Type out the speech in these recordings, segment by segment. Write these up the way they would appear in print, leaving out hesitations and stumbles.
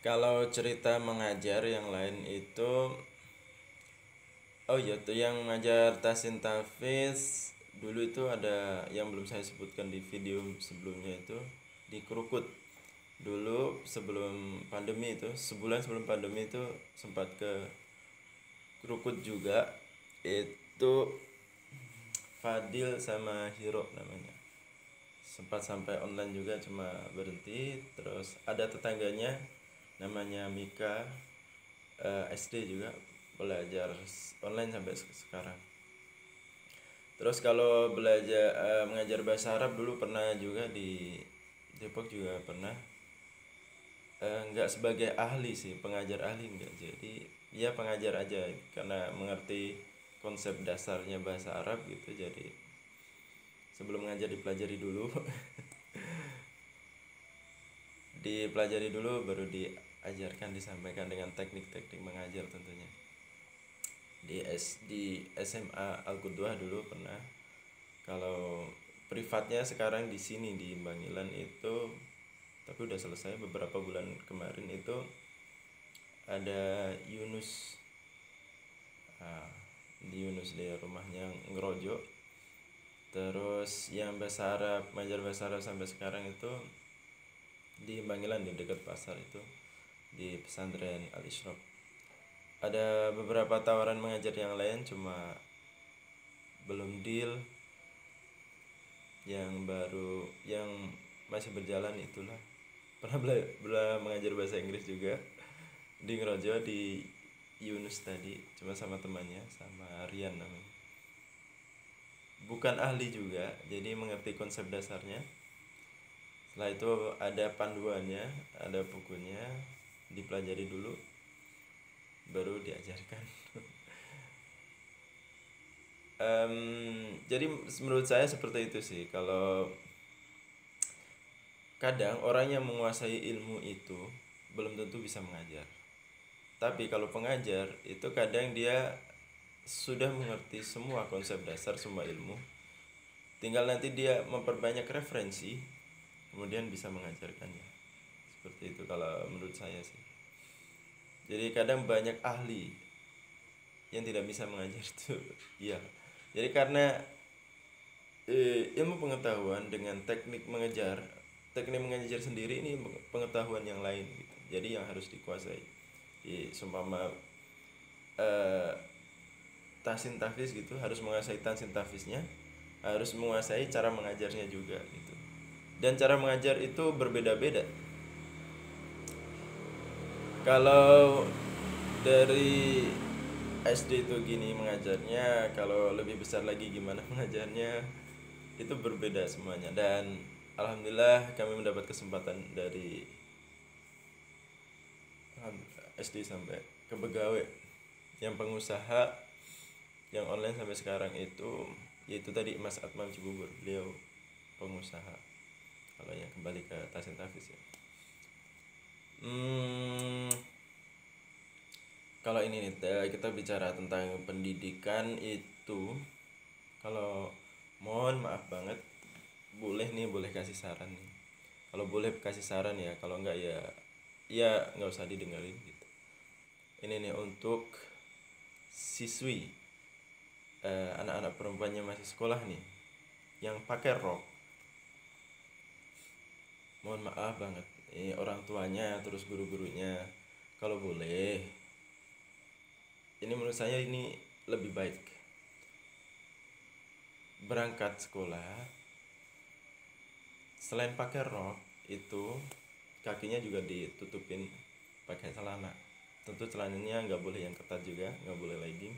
Kalau cerita mengajar yang lain itu, oh iya tuh yang mengajar Tasin Tafiz dulu itu ada yang belum saya sebutkan di video sebelumnya itu di Krukut. Dulu sebelum pandemi itu, sebulan sebelum pandemi itu sempat ke Krukut juga. Itu Fadil sama Hiro namanya. Sempat sampai online juga cuma berhenti. Terus ada tetangganya namanya Mika, SD juga belajar online sampai sekarang. Terus kalau belajar mengajar bahasa Arab dulu pernah juga di Depok juga pernah. Nggak sebagai ahli sih, pengajar ahli nggak. Jadi ya pengajar aja karena mengerti konsep dasarnya bahasa Arab gitu. Jadi sebelum mengajar dipelajari dulu, dipelajari dulu baru diajarkan, disampaikan dengan teknik-teknik mengajar tentunya. Di SMA Al Qudwah dulu pernah. Kalau privatnya sekarang di sini di Bangilan itu, tapi udah selesai beberapa bulan kemarin itu ada Yunus. Nah, di Yunus di rumahnya Ngerojo. Terus yang bahasa Arab, mengajar bahasa Arab sampai sekarang itu di Bangilan di dekat pasar itu, di pesantren Al Ishraq. Ada beberapa tawaran mengajar yang lain cuma belum deal. Yang baru yang masih berjalan itulah pernah mengajar bahasa Inggris juga di Ngerojo di Yunus tadi, cuma sama temannya sama Rian namanya. Bukan ahli juga, jadi mengerti konsep dasarnya. Setelah itu ada panduannya, ada bukunya, dipelajari dulu baru diajarkan. Jadi menurut saya seperti itu sih. Kalau kadang orang yang menguasai ilmu itu belum tentu bisa mengajar. Tapi kalau pengajar itu kadang dia sudah mengerti semua konsep dasar semua ilmu. Tinggal nanti dia memperbanyak referensi, kemudian bisa mengajarkannya. Seperti itu kalau menurut saya sih. Jadi kadang banyak ahli yang tidak bisa mengajar itu. Iya. Jadi karena ilmu pengetahuan dengan teknik mengajar sendiri ini pengetahuan yang lain gitu. Jadi yang harus dikuasai. Di seumpama eh, tasin tafis gitu, harus menguasai tasin tafisnya, harus menguasai cara mengajarnya juga gitu. Dan cara mengajar itu berbeda-beda. Kalau dari SD itu gini mengajarnya, kalau lebih besar lagi gimana mengajarnya, itu berbeda semuanya. Dan alhamdulillah kami mendapat kesempatan dari SD sampai ke pegawai yang pengusaha yang online sampai sekarang itu, yaitu tadi Mas Atman Cibubur, beliau pengusaha. Kalau yang kembali ke Tasin Tafis ya. Hmm, kalau ini nih kita bicara tentang pendidikan itu, kalau mohon maaf banget, boleh kasih saran nih. Kalau boleh kasih saran ya, kalau enggak ya nggak usah didengerin gitu. Ini nih untuk siswi, anak-anak perempuannya masih sekolah nih yang pakai rok. Mohon maaf banget, ini orang tuanya terus guru-gurunya, kalau boleh, ini menurut saya ini lebih baik berangkat sekolah selain pakai rok itu kakinya juga ditutupin pakai celana. Tentu celananya nggak boleh yang ketat juga, nggak boleh legging,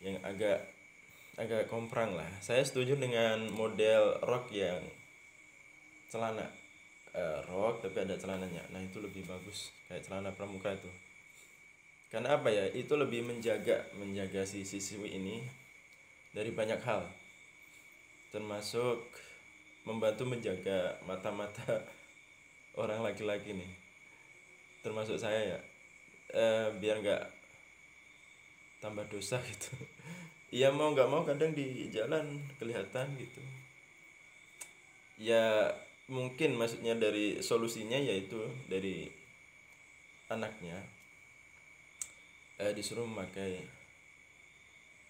yang agak agak komprang lah. Saya setuju dengan model rok yang celana rok tapi ada celananya. Nah itu lebih bagus kayak celana pramuka itu. Karena apa ya? Itu lebih menjaga si siswi ini dari banyak hal, termasuk membantu menjaga mata-mata orang laki-laki nih, termasuk saya ya, biar nggak tambah dosa gitu. Iya mau nggak mau kadang di jalan kelihatan gitu. Ya mungkin maksudnya dari solusinya yaitu dari anaknya disuruh memakai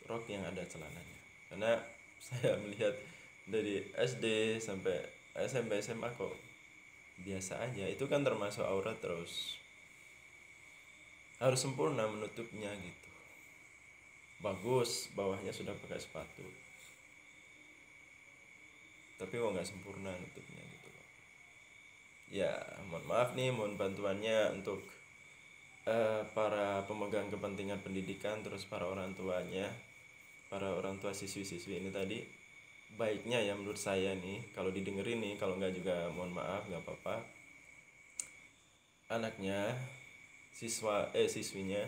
rok yang ada celananya. Karena saya melihat dari SD sampai SMP SMA kok biasa aja, itu kan termasuk aurat, terus harus sempurna menutupnya gitu, bagus bawahnya sudah pakai sepatu tapi kok nggak sempurna nutupnya gitu loh. Ya mohon maaf nih, mohon bantuannya untuk para pemegang kepentingan pendidikan, terus para orang tuanya, para orang tua siswi-siswi ini tadi. Baiknya ya menurut saya nih, kalau didengerin nih, kalau nggak juga mohon maaf, nggak apa-apa, anaknya siswinya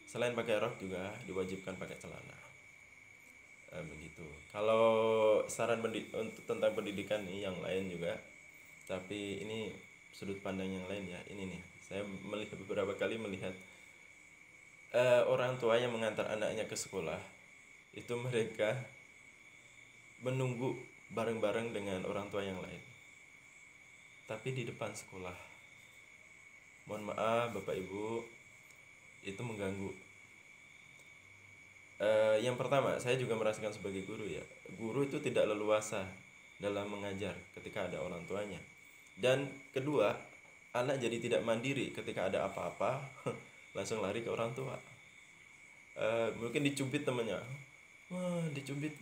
selain pakai rok juga diwajibkan pakai celana. Begitu. Kalau saran untuk tentang pendidikan nih yang lain juga, tapi ini sudut pandang yang lain ya. Ini nih, saya melihat beberapa kali melihat orang tua yang mengantar anaknya ke sekolah, itu mereka menunggu bareng-bareng dengan orang tua yang lain, tapi di depan sekolah. Mohon maaf Bapak Ibu, itu mengganggu. Yang pertama, saya juga merasakan sebagai guru ya, guru itu tidak leluasa dalam mengajar ketika ada orang tuanya. Dan kedua, anak jadi tidak mandiri ketika ada apa-apa langsung lari ke orang tua. Mungkin dicubit temennya, wah dicubit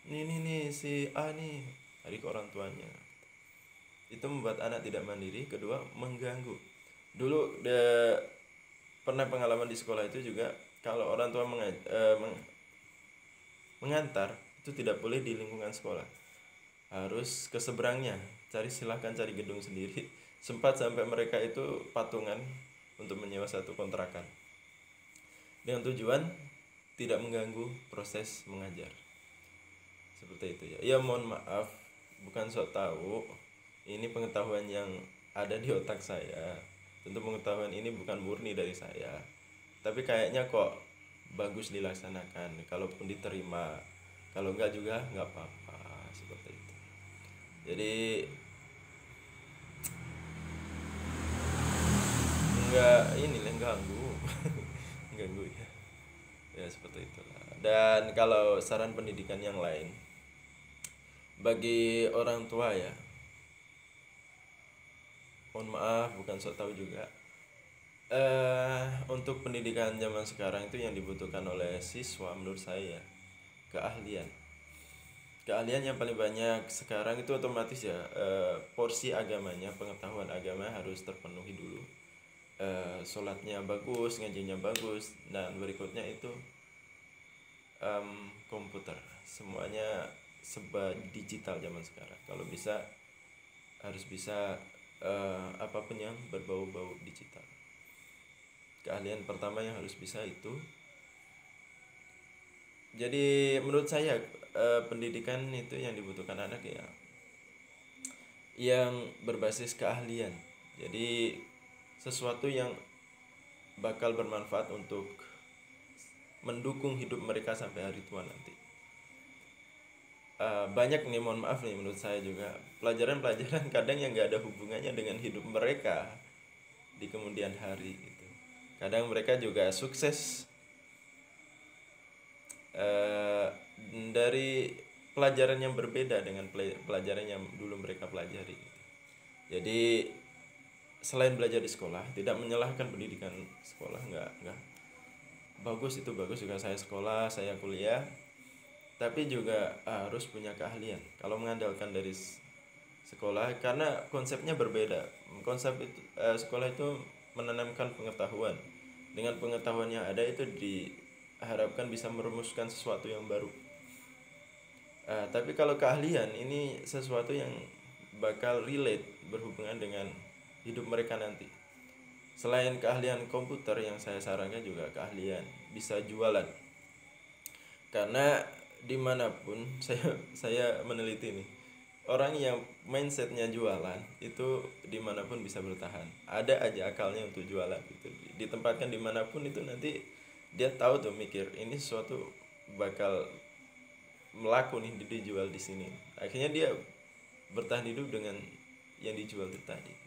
nih si A nih, lari ke orang tuanya. Itu membuat anak tidak mandiri. Kedua, mengganggu. Dulu pernah pengalaman di sekolah itu juga, kalau orang tua mengantar itu tidak boleh di lingkungan sekolah, harus ke seberangnya, silahkan cari gedung sendiri. Sempat sampai mereka itu patungan untuk menyewa satu kontrakan dengan tujuan tidak mengganggu proses mengajar. Seperti itu ya. Ya mohon maaf, bukan sok tahu, ini pengetahuan yang ada di otak saya. Tentu pengetahuan ini bukan murni dari saya, tapi kayaknya kok bagus dilaksanakan, kalaupun diterima. Kalau enggak juga enggak apa-apa, seperti itu. Jadi enggak inilah ganggu ganggu ya. Ya seperti itulah. Dan kalau saran pendidikan yang lain bagi orang tua ya, mohon maaf bukan sok tahu juga, untuk pendidikan zaman sekarang itu yang dibutuhkan oleh siswa menurut saya keahlian. Keahlian yang paling banyak sekarang itu otomatis ya, porsi agamanya, pengetahuan agama harus terpenuhi dulu. Sholatnya bagus, ngajinya bagus, dan berikutnya itu komputer, semuanya serba digital zaman sekarang. Kalau bisa harus bisa apapun yang berbau-bau digital. Keahlian pertama yang harus bisa itu. Jadi menurut saya pendidikan itu yang dibutuhkan anak ya yang berbasis keahlian. Jadi sesuatu yang bakal bermanfaat untuk mendukung hidup mereka sampai hari tua nanti. Banyak nih, mohon maaf nih, menurut saya juga pelajaran-pelajaran kadang yang nggak ada hubungannya dengan hidup mereka di kemudian hari gitu. Kadang mereka juga sukses dari pelajaran yang berbeda dengan pelajaran yang dulu mereka pelajari gitu. Jadi selain belajar di sekolah, tidak menyalahkan pendidikan sekolah, enggak bagus, itu bagus juga, saya sekolah, saya kuliah, tapi juga harus punya keahlian. Kalau mengandalkan dari sekolah, karena konsepnya berbeda. Konsep itu, sekolah itu menanamkan pengetahuan. Dengan pengetahuan yang ada itu diharapkan bisa merumuskan sesuatu yang baru. Tapi kalau keahlian ini sesuatu yang bakal relate, berhubungan dengan hidup mereka nanti. Selain keahlian komputer, yang saya sarankan juga keahlian bisa jualan. Karena dimanapun saya meneliti nih, orang yang mindsetnya jualan itu dimanapun bisa bertahan. Ada aja akalnya untuk jualan gitu. Ditempatkan dimanapun itu nanti dia tahu tuh, mikir ini sesuatu bakal melaku nih, dijual di sini. Akhirnya dia bertahan hidup dengan yang dijual itu tadi.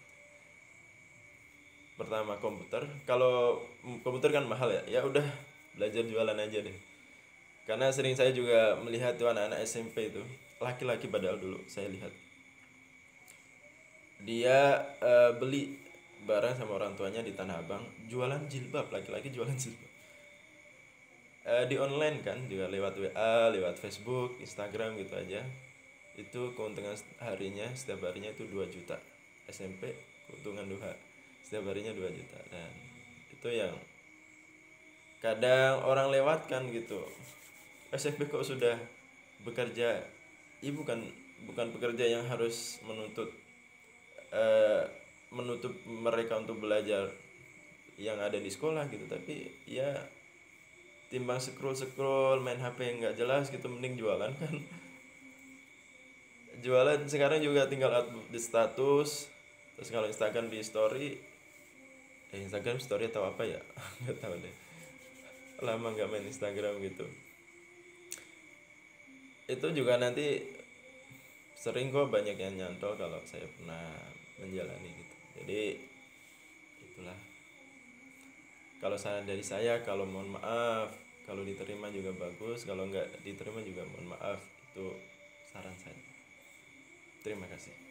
pertama komputer. Kalau komputer kan mahal ya, ya udah belajar jualan aja deh. Karena sering saya juga melihat tuh anak-anak SMP itu, laki-laki padahal dulu saya lihat, dia beli barang sama orang tuanya di Tanah Abang, jualan jilbab, laki-laki jualan jilbab. Di online kan juga lewat WA, lewat Facebook, Instagram gitu aja. Itu keuntungan harinya, setiap harinya itu 2 juta. SMP keuntungan setiap harinya 2 juta. Dan itu yang kadang orang lewatkan gitu. SMP kok sudah bekerja. Bukan bukan pekerja yang harus eh, menutup mereka untuk belajar yang ada di sekolah gitu, tapi ya timbang scroll scroll main HP yang nggak jelas gitu, mending jualan kan. Jualan sekarang juga tinggal update di status, terus kalau Instagram di story, Instagram story atau apa ya, nggak tahu deh, lama nggak main Instagram gitu. Itu juga nanti sering kok banyak yang nyantol kalau saya pernah menjalani gitu. Jadi itulah, kalau saran dari saya, kalau mohon maaf, kalau diterima juga bagus, kalau nggak diterima juga mohon maaf. Itu saran saya. Terima kasih.